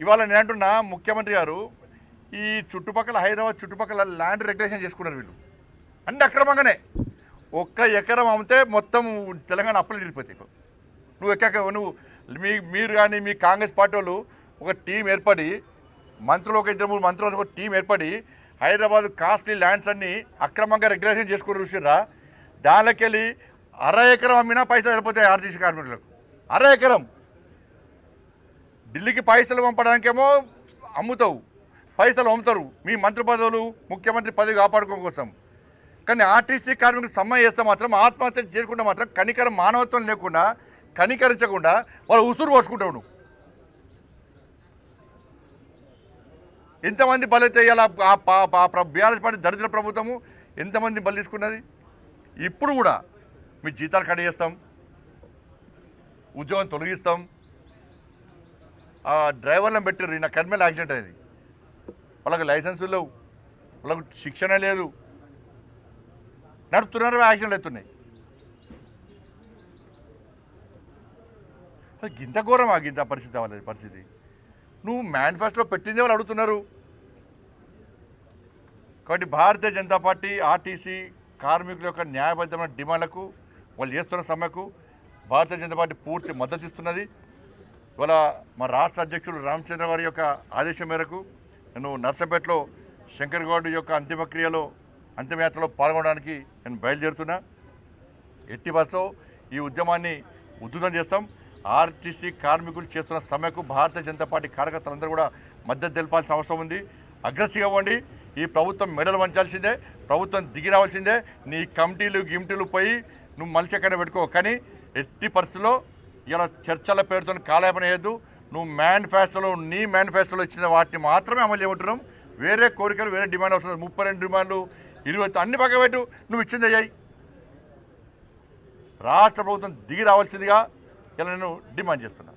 ఇవాళ నేను అంటున్నా ముఖ్యమంత్రి గారు ఈ చుట్టుపక్కల హైదరాబాద్ చుట్టుపక్కల ల్యాండ్ రెగ్యులేషన్ చేసుకున్నారు వీళ్ళు అన్ని అక్రమంగానే. ఒక్క ఎకరం అమ్మితే మొత్తం తెలంగాణ అప్పులు వెళ్ళిపోతాయి. నువ్వు నువ్వు మీరు కానీ మీ కాంగ్రెస్ పార్టీ వాళ్ళు ఒక టీం ఏర్పడి మంత్రులు ఒక 2-3 మంత్రులు ఒక టీం ఏర్పడి హైదరాబాద్ కాస్ట్లీ ల్యాండ్స్ అన్నీ అక్రమంగా రెగ్యులేషన్ చేసుకుని చూసిర్రా. దానిలోకి వెళ్ళి 1/2 ఎకరం అమ్మినా పైసలు వెళ్ళిపోతాయి ఆర్టీసీ కార్మికులకు. 1/2 ఎకరం ఢిల్లీకి పైసలు పంపడానికేమో అమ్ముతావు, పైసలు అమ్ముతారు మీ మంత్రి పదవులు ముఖ్యమంత్రి పదవి కాపాడుకోవడం కోసం. కానీ ఆర్టీసీ కార్మికులకు సమ్మె చేస్తే మాత్రం ఆత్మహత్య చేసుకుంటే మాత్రం కనికరం మానవత్వం లేకుండా కనికరించకుండా వాళ్ళు ఉసురు పోసుకుంటావు. నువ్వు ఎంతమంది బలైతే ఇలా బీఆర్ఎస్ పార్టీ దరిద్ర ప్రభుత్వము ఎంతమంది బలి తీసుకున్నది. ఇప్పుడు కూడా మీ జీతాలు కట్ చేస్తాం, ఉద్యోగం తొలగిస్తాం. డ్రైవర్లను పెట్టారు. నా కర్మల్ యాక్సిడెంట్ అయింది, వాళ్ళకి లైసెన్సులు లేవు, వాళ్ళకు శిక్షణ లేదు, నడుపుతున్నారు, యాక్సిడెంట్లు అవుతున్నాయి. గింత ఘోరమా గింత పరిస్థితి అవ్వలేదు పరిస్థితి. నువ్వు మేనిఫెస్టోలో పెట్టిందే వాళ్ళు అడుగుతున్నారు. కాబట్టి భారతీయ జనతా పార్టీ ఆర్టీసీ కార్మికుల యొక్క న్యాయబద్ధమైన డిమాండ్లకు వాళ్ళు చేస్తున్న సమ్మెకు భారతీయ జనతా పార్టీ పూర్తి మద్దతు ఇస్తున్నది. ఇవాళ మా రాష్ట్ర అధ్యక్షుడు రామచంద్ర గారి యొక్క ఆదేశం మేరకు నేను నర్సంపేటలో శంకర్ గౌడ్ యొక్క అంతిమయాత్రలో పాల్గొనడానికి నేను బయలుదేరుతున్నా. ఎట్టి బస్సులో ఈ ఉద్యమాన్ని ఉధృతం చేస్తాం. ఆర్టీసీ కార్మికులు చేస్తున్న సమ్మెకు భారతీయ జనతా పార్టీ కార్యకర్తలందరూ కూడా మద్దతు తెలపాల్సిన అవసరం ఉంది. అగ్రెసివ్గా ఇవ్వండి. ఈ ప్రభుత్వం మెడలు వంచాల్సిందే, ప్రభుత్వం దిగి రావాల్సిందే. నీ గిమ్టీలు పోయి నువ్వు మనిషి ఎక్కడైనా పెట్టుకో, కానీ ఎట్టి పరిస్థితుల్లో ఇలా చర్చల పేరుతో కాలయాపన చేయొద్దు. నువ్వు నీ మేనిఫెస్టోలో ఇచ్చిన వాటిని మాత్రమే అమలు చేయమంటున్నాం. వేరే కోరికలు వేరే డిమాండ్ అవసరం. 32 డిమాండ్లు 20 అన్ని పక్క పెట్టు, నువ్వు ఇచ్చింది అయ్యాయి. రాష్ట్ర ప్రభుత్వం దిగి రావాల్సిందిగా ఇలా నేను డిమాండ్ చేస్తున్నా.